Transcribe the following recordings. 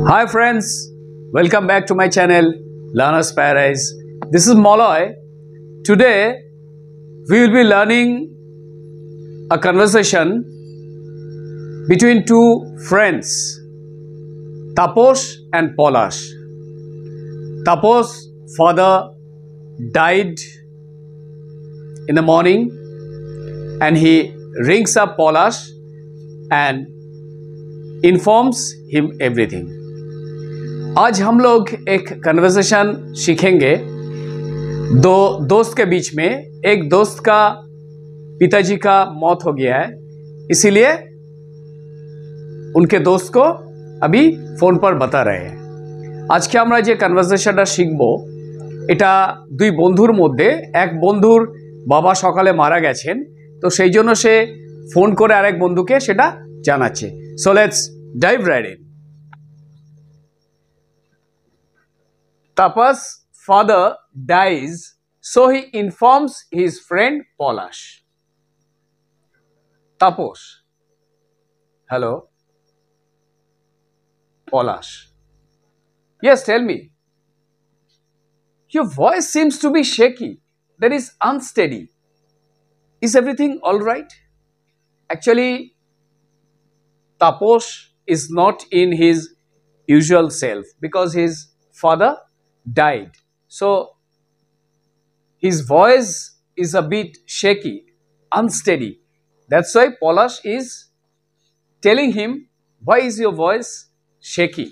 Hi friends, welcome back to my channel Learner's Paradise. This is Moloy. Today we will be learning a conversation between two friends, Taposh and Polash. Taposh's father died in the morning and he rings up Polash and informs him everything. आज हम लोग एक conversation सीखेंगे दो दोस्त के बीच में। एक दोस्त का पिताजी का मौत हो गया है, इसीलिए उनके दोस्त को अभी फोन पर बता रहे हैं। आज के আমরা যে কনভারসেশনটা শিখব এটা দুই বন্ধুর মধ্যে। এক বন্ধুর বাবা সকালে মারা গেছেন, তো সেই জন্য সে ফোন করে আরেক বন্ধুকে সেটা জানাচ্ছে। So let's dive right in. Tapa's father dies, so he informs his friend Polash. Taposh. Hello. Polash. Yes, tell me. Your voice seems to be shaky. That is unsteady. Is everything all right? Actually, Taposh is not in his usual self because his father died. So his voice is a bit shaky, unsteady. That's why Polash is telling him, why is your voice shaky?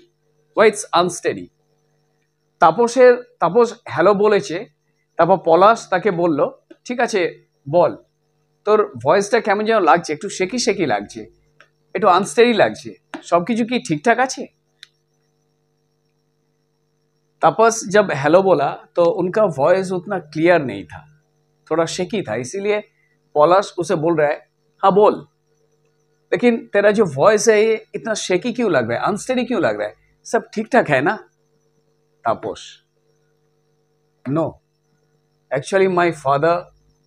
Why it's unsteady? Tapas hello বলেছে, তারপর পলাশ তাকে বলল, ঠিক আছে বল, তোর ভয়েসটা কেমন যেন লাগছে, একটু শেকি শেকি লাগছে, একটু আনস্টেডি লাগছে, সব কিছু কি ঠিকঠাক আছে? तापस जब हेलो बोला तो उनका वॉइस उतना क्लियर नहीं था, थोड़ा शेकी था, इसीलिए पॉलाश उसे बोल रहा है, हाँ बोल, लेकिन तेरा जो वॉइस है ये इतना शेकी क्यों लग रहा है, अनस्टेडी क्यों लग रहा है, सब ठीक ठाक है ना? Tapas, no, actually my father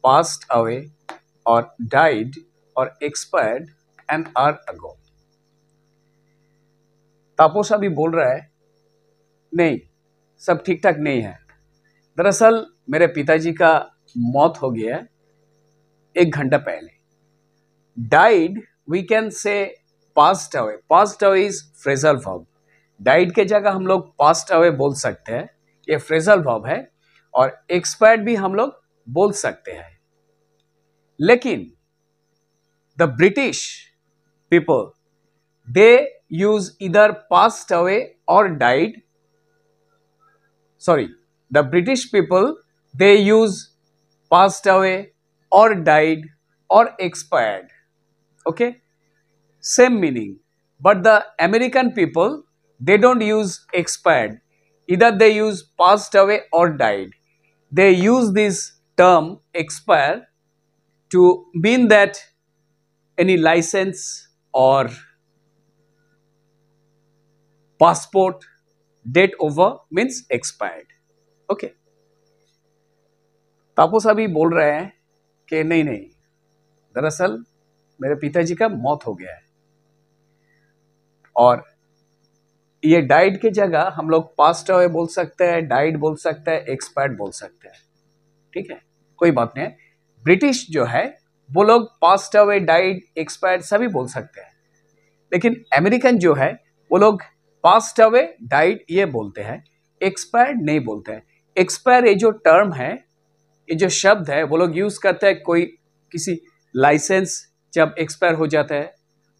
passed away और डाइड और expired an hour ago. Tapas अभी बोल रहा है, नहीं सब ठीक ठाक नहीं है, दरअसल मेरे पिताजी का मौत हो गया है 1 घंटा पहले। Died we can say passed away. Passed away is phrasal verb. Died के जगह हम लोग पास्ड अवे बोल सकते हैं, ये फ्रेजल वर्ब है। और एक्सपायर्ड भी हम लोग बोल सकते हैं, लेकिन the British people they use इधर पास्ड अवे और died. Sorry, the British people, they use passed away or died or expired. Okay, same meaning. But the American people, they don't use expired. Either they use passed away or died. They use this term expire to mean that any license or passport date over means expired. Okay. तापस अभी बोल रहे हैं कि नहीं नहीं, दरअसल मेरे पिताजी का मौत हो गया है, और ये डाइड के जगह हम लोग पास्ट अवे बोल सकते हैं, डाइड बोल सकते हैं, एक्सपायर्ड बोल सकते हैं। ठीक है, कोई बात नहीं है। ब्रिटिश जो है वो लोग पास्ट अवे, डाइड, एक्सपायर्ड सभी बोल सकते हैं, लेकिन अमेरिकन जो है वो लोग पास्ट अवे, डाइड ये बोलते हैं, एक्सपायर्ड नहीं बोलते हैं। एक्सपायर ये जो टर्म है, ये जो शब्द है, वो लोग यूज करते हैं कोई किसी लाइसेंस जब एक्सपायर हो जाता है,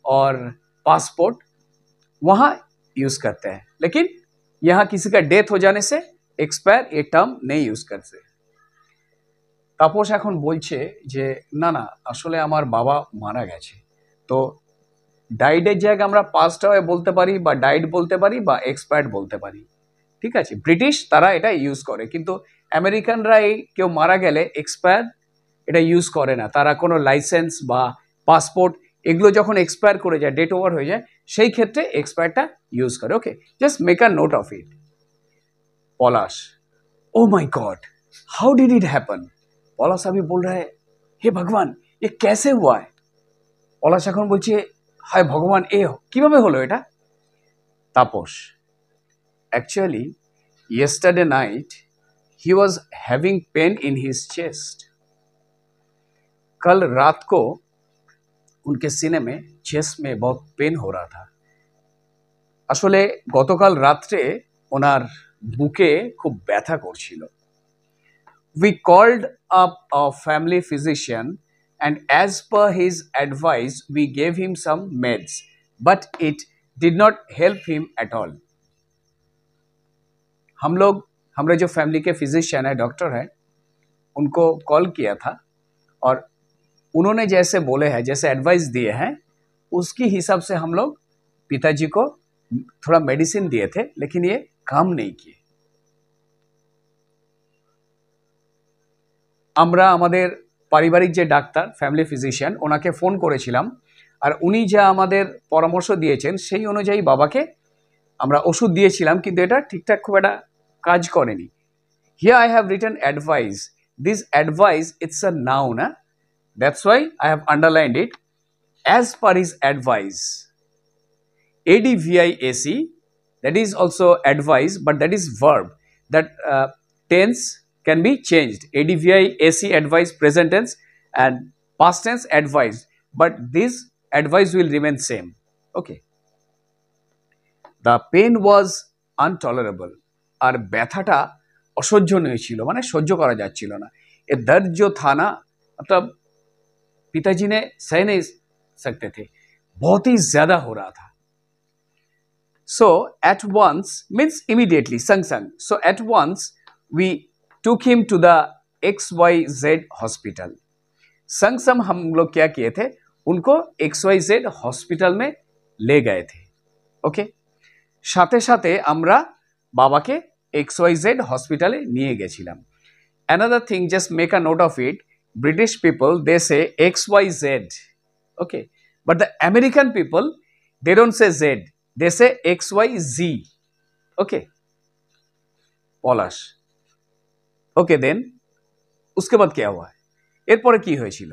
और पासपोर्ट वहाँ यूज करते हैं, लेकिन यहाँ किसी का डेथ हो जाने से एक्सपायर ये टर्म नहीं यूज करते। तापस এখন বলছে যে না না, আসলে আমার বাবা মারা গেছে, তো ডাইডের জায়গায় আমরা পাস্ট আওয়ে বলতে পারি, বা ডাইড বলতে পারি, বা এক্সপায়ার্ড বলতে পারি। ঠিক আছে, ব্রিটিশ তারা এটা ইউজ করে, কিন্তু আমেরিকানরা এই কেউ মারা গেলে এক্সপায়ার এটা ইউজ করে না। তারা কোনো লাইসেন্স বা পাসপোর্ট এগুলো যখন এক্সপায়ার করে যায়, ডেট ওভার হয়ে যায়, সেই ক্ষেত্রে এক্সপায়ারটা ইউজ করে। Okay, just make a note of it. Palash, oh my God, how did it happen? Palash अभी बोल रहा है, हे भगवान ये कैसे हुआ है? পলাশ এখন বলছে, हाय भगवान ए কিভাবে হলো এটা? Tapas, Actually, yesterday night he was having pain in his chest. कल रात को उनके सीने में, चेस्ट में बहुत पेन हो रहा था। আসলে গতকাল রাত্রে ওনার বুকে খুব ব্যথা করছিল। We called up a family physician and as per his advice we gave him some meds, but it did not help him at all. हमारे जो फैमिली के फिजिशियन है, डॉक्टर है, उनको कॉल किया था और उन्होंने जैसे बोले हैं, जैसे एडवाइस दिए हैं, उसकी हिसाब से हम लोग पिताजी को थोड़ा मेडिसिन दिए थे, लेकिन ये काम नहीं किए। আমরা আমাদের পারিবারিক যে ডাক্তার, ফ্যামিলি ফিজিশিয়ান, ওনাকে ফোন করেছিলাম আর উনি যা আমাদের পরামর্শ দিয়েছেন সেই অনুযায়ী বাবাকে আমরা ওষুধ দিয়েছিলাম, কিন্তু এটা ঠিকঠাক খুব একটা কাজ করেনি। Here I have written advice. This advice, it's a noun. That's why I have underlined it. As per his advice. ADVIAC, that is also advice, but that is verb. That tense can be changed. ADVIAC, advice, present tense, and past tense, advice. But this advice will remain same. Okay. The pain was intolerable. আর ব্যথাটা অসহ্যনীয় ছিল, মানে সহ্য করা যাচ্ছিল না। ये दर्द जो था ना, मतलब पिताजी ने सह नहीं सकते थे, बहुत ही ज्यादा हो रहा था। So at once means immediately, sang sang. So at once we took him to the XYZ hospital. संग संग हम लोग क्या किए थे, उनको XYZ हॉस्पिटल में ले गए थे। ओके, সাথে সাথে আমরা বাবাকে XYZ হসপিটালে নিয়ে গেছিলাম। Another thing, just make a note of it. British people, they say XYZ, okay, but the American people, they don't say Z, they say XYZ, okay. Palash, okay, then उसके बाद क्या हुआ, এরপরে কি হয়েছিল?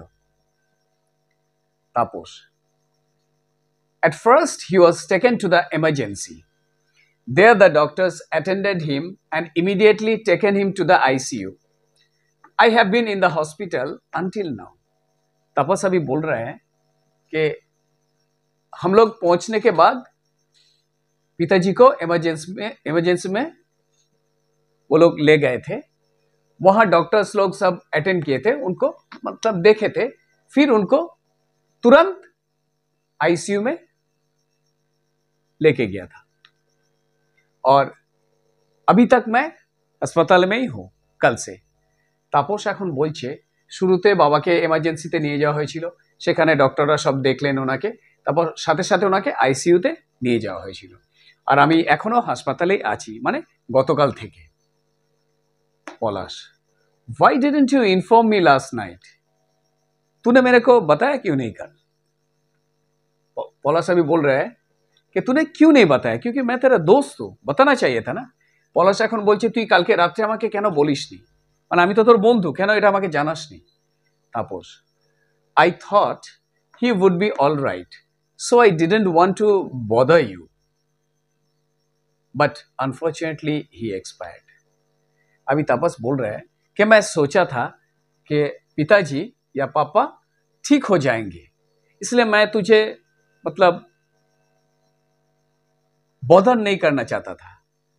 Tapas, at first he was taken to the emergency. There the doctors attended him and immediately taken him to the ICU. I have been in the hospital until now. तपस अभी बोल रहे हैं कि हम लोग पहुंचने के बाद पिताजी को इमरजेंसी में वो लोग ले गए थे। वहां डॉक्टर्स लोग सब अटेंड किए थे, उनको मतलब देखे थे, फिर उनको तुरंत आईसीयू में लेके गया था और अभी तक मैं अस्पताल में ही हूं कल से। তাপস এখন বলছে শুরুতে বাবাকে এমার্জেন্সিতে নিয়ে যাওয়া হয়েছিল, সেখানে ডক্টররা সব দেখলেন ওনাকে, তারপর সাথে সাথে ওনাকে আইসিইউতে নিয়ে যাওয়া হয়েছিল আর আমি এখনো হাসপাতালেই আছি, মানে গতকাল থেকে। পলাশ, why didn't you inform me last night? तूने मेरे को बताया क्यों नहीं कल? पलाश अभी बोल रहा है कि तूने क्यों नहीं बताया, क्योंकि मैं तेरा दोस्त हूं, बताना चाहिए था ना। পলাশ এখন বলছে তুই কালকে রাত্রে আমাকে কেন বলিসনি, মানে আমি তো তোর বন্ধু, কেন এটা আমাকে জানাসনি? Tapas, I thought he would be all right, so I didn't want to bother you, but unfortunately he expired. अभी तापस बोल रहा है कि मैं सोचा था कि पिताजी या पापा ठीक हो जाएंगे, इसलिए मैं तुझे मतलब बॉदर नहीं करना चाहता था,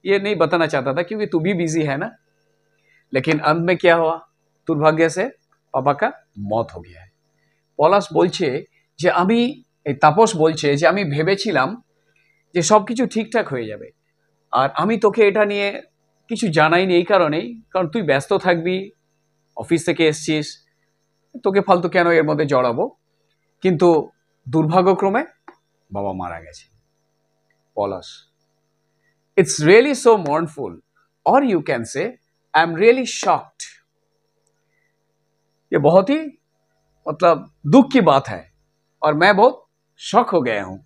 ये नहीं बताना चाहता था क्योंकि तू भी बिजी है ना। लेकिन अंत में क्या हुआ, दुर्भाग्य से पापा का मौत हो गया है। পলাশ বলছে যে আমি, এই তাপস বলছে যে আমি ভেবেছিলাম যে সবকিছু ঠিকঠাক হয়ে যাবে আর আমি তোকে এটা নিয়ে কিছু জানাইনি এই কারণেই, কারণ তুই ব্যস্ত থাকবি, অফিস থেকে এসছিস, তোকে ফালতু কেন এর মধ্যে জড়াবো, কিন্তু দুর্ভাগ্যক্রমে বাবা মারা গেছে। পলাশ, इट्स रियली सो mournful, और you can say I am really shocked. ये बहुत ही मतलब दुख की बात है और मैं बहुत শক हो गया हूं।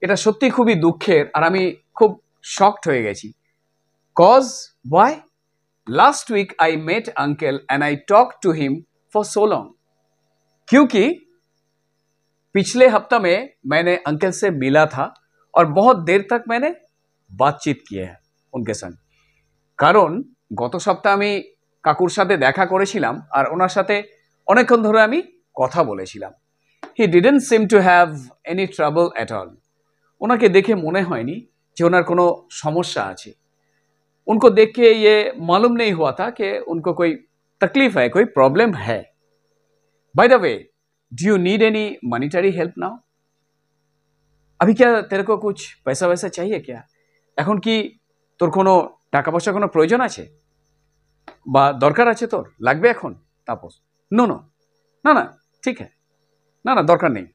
এটা সত্যি খুবই দুঃখের আর আমি খুব শকড হয়ে গেছি। Cause why? Last week I met uncle and I talked to him for so long. क्योंकि पिछले हफ्ता में मैंने अंकल से मिला था और बहुत देर तक मैंने बातचीत किए हैं उनके संग कारण गत सप्ताहे আমি কাকুর সাথে দেখা করেছিলাম আর ওনার সাথে অনেকক্ষণ ধরে আমি কথা বলেছিলাম he didn't seem to have any trouble at all ওনাকে দেখে মনে হয়নি যে ওনার কোনো সমস্যা আছে उनको देख के ये मालूम नहीं हुआ था कि उनको कोई तकलीफ है कोई प्रॉब्लम है by the way do you need any monetary help now अभी क्या तेरे को कुछ पैसा वैसा चाहिए क्या এখন কি তোর কোনো টাকা পয়সা কোনো প্রয়োজন আছে বা দরকার আছে তোর লাগবে এখন তাপস নো নো না না ঠিক है না না দরকার নেই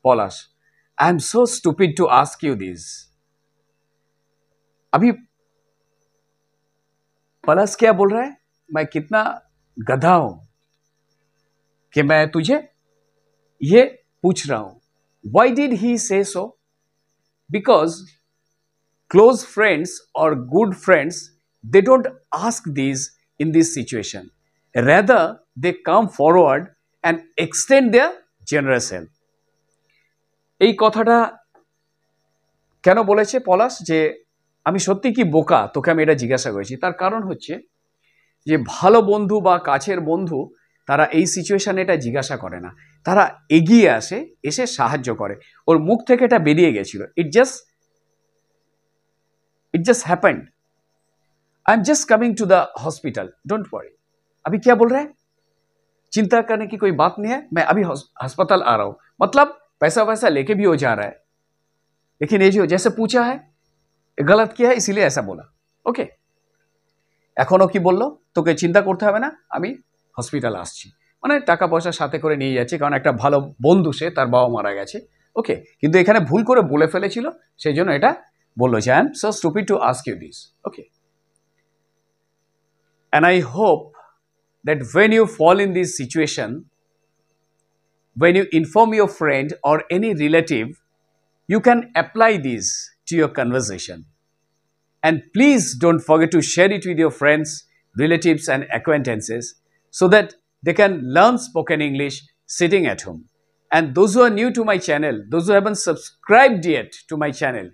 Palash I am so stupid to ask you this अभी पलस क्या बोल रहा है मैं कितना गधा हूं कि मैं तुझे ये पूछ रहा हूं वाई डिड ही से सो बिकॉज क्लोज फ्रेंड्स और good friends they don't ask this in this situation rather they come forward and extend their generous help এই কথাটা কেন বলেছে পলাশ যে আমি সত্যি কি বোকা তোকে আমি এটা জিজ্ঞাসা করেছি তার কারণ হচ্ছে যে ভালো বন্ধু বা কাছের বন্ধু তারা এই সিচুয়েশনে এটা জিজ্ঞাসা করে না তারা এগিয়ে আসে এসে সাহায্য করে ওর মুখ থেকে এটা বেরিয়ে গেছিল it just happened I am just coming to the hospital don't worry अभी क्या बोल रहे हैं चिंता करने की कोई बात नहीं है मैं अभी अस्पताल आ रहा हूं मतलब पैसा वैसा लेके भी हो जा रहा है लेकिन ये जो जैसे पूछा है गलत किया है इसीलिए ऐसा बोला ओके এখনো কি বললো তোকে চিন্তা করতে হবে না আমি হসপিটাল আসছি মানে টাকা পয়সা সাথে করে নিয়ে যাচ্ছি কারণ একটা ভালো বন্ধু সে তার বাবা মারা গেছে ওকে কিন্তু এখানে ভুল করে বলে ফেলেছিল সেই জন্য এটা বললো যে I am so stupid to ask you this okay and I hope that when you fall in this situation when you inform your friend or any relative you can apply this to your conversation and please don't forget to share it with your friends relatives and acquaintances so that they can learn spoken English sitting at home and those who are new to my channel those who haven't subscribed yet to my channel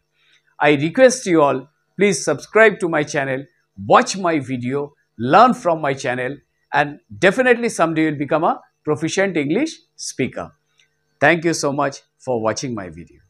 I request you all please subscribe to my channel watch my video learn from my channel and definitely someday you'll become a proficient English speaker. Thank you so much for watching my video.